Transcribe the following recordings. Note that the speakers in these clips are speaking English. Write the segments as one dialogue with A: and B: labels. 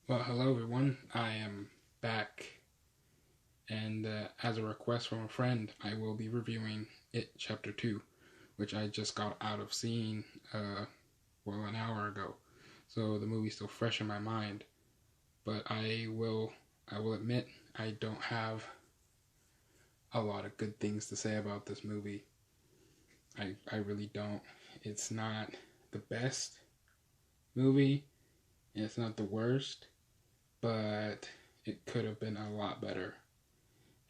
A: Well, hello everyone. I am back, and as a request from a friend, I will be reviewing It Chapter 2, which I just got out of seeing, an hour ago. So the movie's still fresh in my mind, but I will admit I don't have a lot of good things to say about this movie. I really don't. It's not the best movie, and it's not the worst, but it could have been a lot better.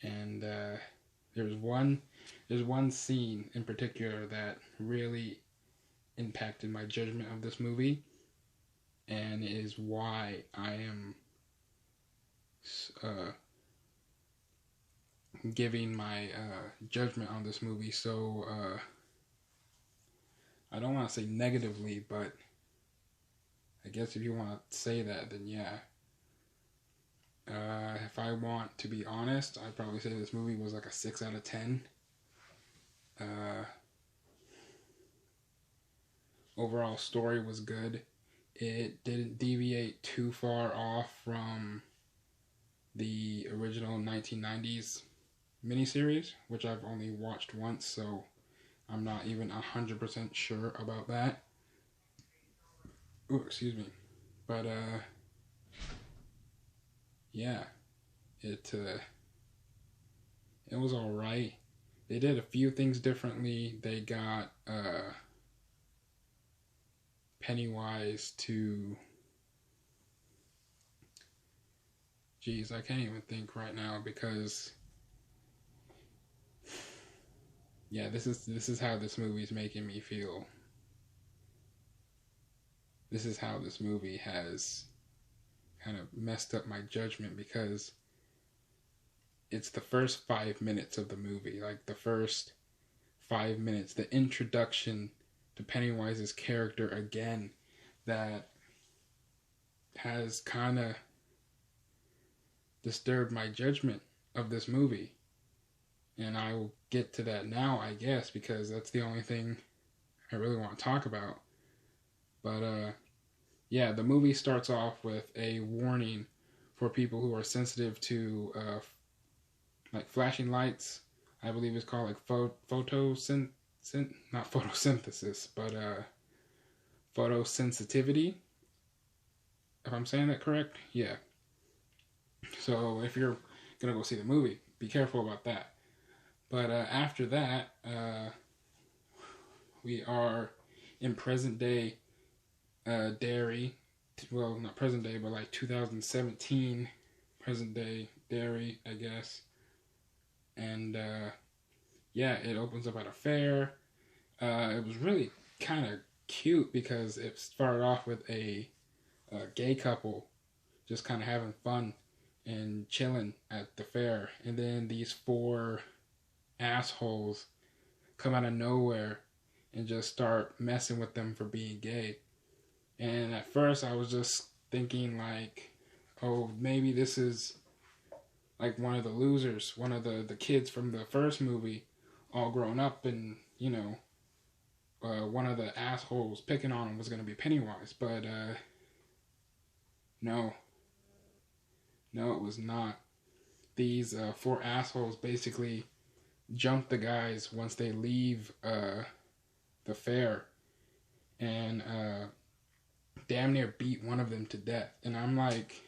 A: And there's one scene in particular that really impacted my judgment of this movie, and is why I am uh, giving my judgment on this movie so I don't want to say negatively, but I guess if you want to say that, then yeah. If I want to be honest, I'd probably say this movie was like a 6 out of 10. Uh, Overall story was good. It didn't deviate too far off from the original 1990s miniseries, which I've only watched once, so I'm not even 100% sure about that. Ooh, excuse me. But yeah, it was all right. They did a few things differently. They got Pennywise to, geez, I can't even think right now because yeah, this is how this movie's making me feel. This is how this movie has kind of messed up my judgment, because it's the first 5 minutes of the movie, like the first 5 minutes, the introduction to Pennywise's character again, that has kind of disturbed my judgment of this movie. And I will get to that now, I guess, because that's the only thing I really want to talk about. But yeah, the movie starts off with a warning for people who are sensitive to like flashing lights. I believe it's called like not photosynthesis, but photosensitivity. If I'm saying that correct, yeah. So if you're gonna go see the movie, be careful about that. But after that, we are in present day Derry. Well, not present day, but like 2017 present day Derry, I guess. And yeah, it opens up at a fair. It was really kind of cute because it started off with a gay couple just kind of having fun and chilling at the fair, and then these four assholes come out of nowhere and just start messing with them for being gay. And at first I was just thinking like, oh, maybe this is like one of the losers, one of the kids from the first movie, all grown up, and one of the assholes picking on him was going to be Pennywise. But no, it was not. These four assholes basically jump the guys once they leave the fair, and damn near beat one of them to death. And I'm like,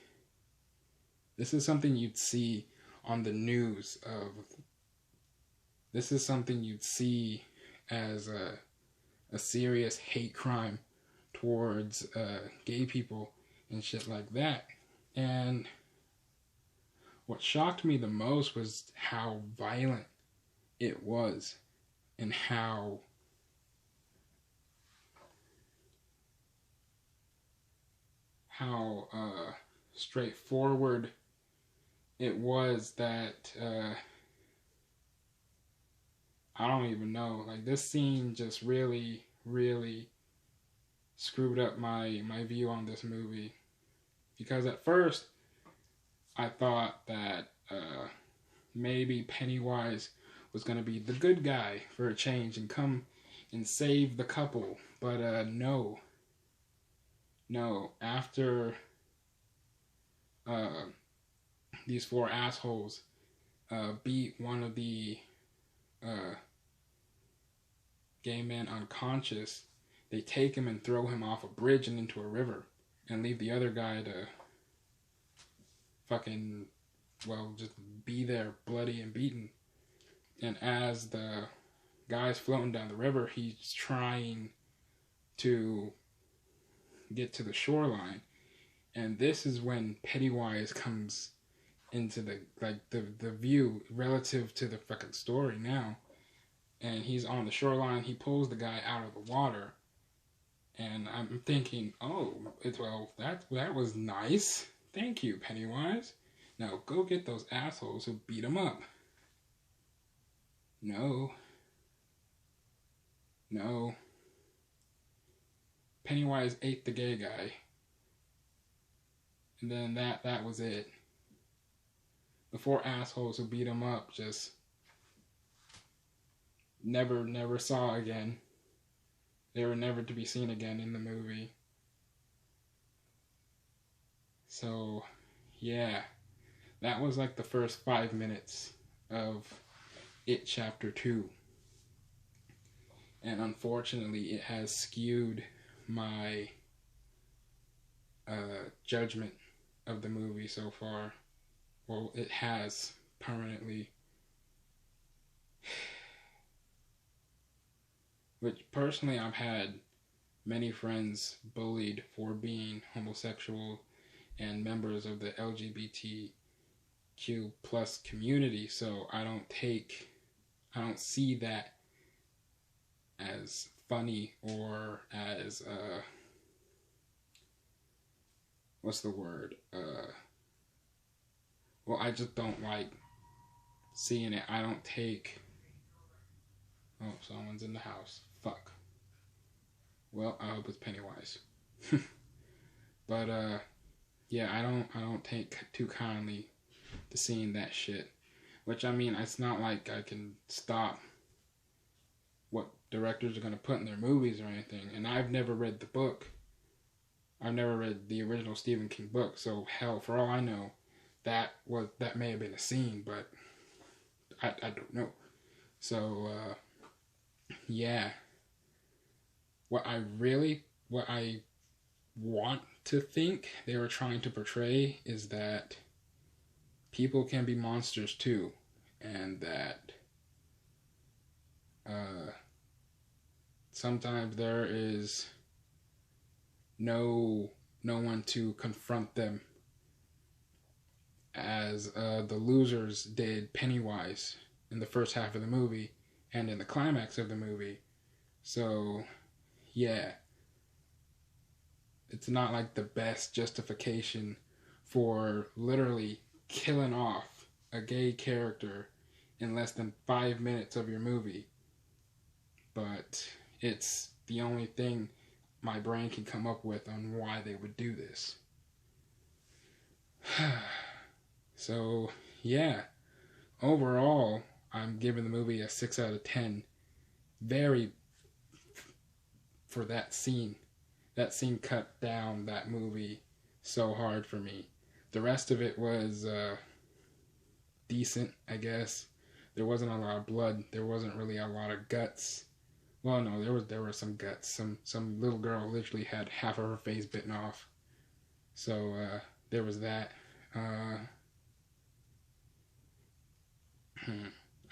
A: this is something you'd see on the news. This is something you'd see as a serious hate crime towards gay people and shit like that. And what shocked me the most was how violent it was, and how straightforward it was. That I don't even know, like, this scene just really screwed up my view on this movie. Because at first I thought that maybe Pennywise was going to be the good guy for a change and come and save the couple. But no. After uh, these four assholes beat one of the uh, gay men unconscious. They take him and throw him off a bridge and into a river, and leave the other guy to fucking, well, just be there bloody and beaten. And as the guy's floating down the river, he's trying to get to the shoreline. And this is when Pennywise comes into the view relative to the fucking story now. And he's on the shoreline. He pulls the guy out of the water. And I'm thinking, oh, that was nice. Thank you, Pennywise. Now go get those assholes who beat him up. No. Pennywise ate the gay guy. And then that was it. The four assholes who beat him up just never saw again. They were never to be seen again in the movie. So, yeah. That was like the first 5 minutes of It Chapter 2. And unfortunately, it has skewed my judgment of the movie so far. Well, it has permanently. Which, personally, I've had many friends bullied for being homosexual and members of the LGBTQ plus community, so I don't see that as funny or as, what's the word? Well, I just don't like seeing it. I don't take... Oh, someone's in the house. Fuck. Well, I hope it's Pennywise. But, yeah, I don't take too kindly to seeing that shit. Which, I mean, it's not like I can stop what directors are going to put in their movies or anything. And I've never read the book. I've never read the original Stephen King book. So, hell, for all I know, that may have been a scene, but I don't know. So, yeah. What I want to think they were trying to portray is that people can be monsters too, and that sometimes there is no one to confront them, as the losers did Pennywise in the first half of the movie and in the climax of the movie. So, yeah, it's not like the best justification for literally killing off a gay character in less than 5 minutes of your movie. But it's the only thing my brain can come up with on why they would do this. So, yeah, overall, I'm giving the movie a 6 out of 10. Very, for that scene. That scene cut down that movie so hard for me. The rest of it was decent, I guess. There wasn't a lot of blood. There wasn't really a lot of guts. Well, no, there were some guts. Some little girl literally had half of her face bitten off. So there was that.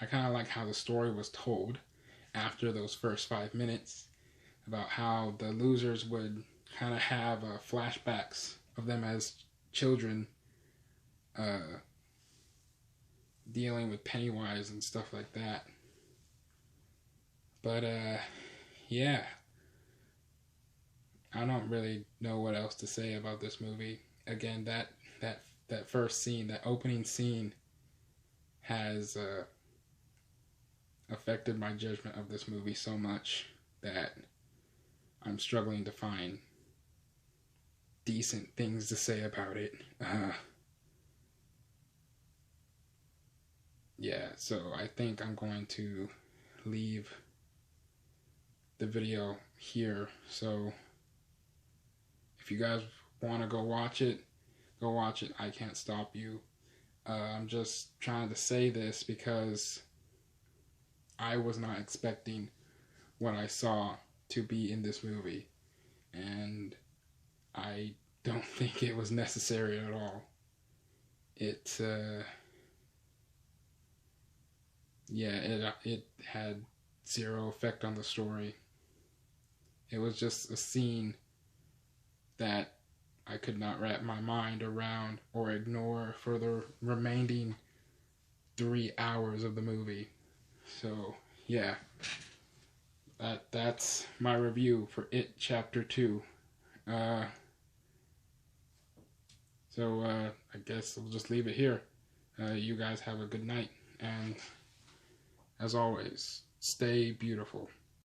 A: I kind of like how the story was told after those first 5 minutes, about how the losers would kind of have flashbacks of them as children dealing with Pennywise and stuff like that. But, yeah. I don't really know what else to say about this movie. Again, that first scene, that opening scene, has affected my judgment of this movie so much that I'm struggling to find decent things to say about it. Yeah, so I think I'm going to leave the video here. So if you guys want to go watch it, go watch it. I can't stop you. I'm just trying to say this because I was not expecting what I saw to be in this movie, and I don't think it was necessary at all. It had zero effect on the story. It was just a scene that I could not wrap my mind around or ignore for the remaining 3 hours of the movie. So, yeah. That's my review for It Chapter 2. I guess we'll just leave it here. You guys have a good night, and as always, stay beautiful.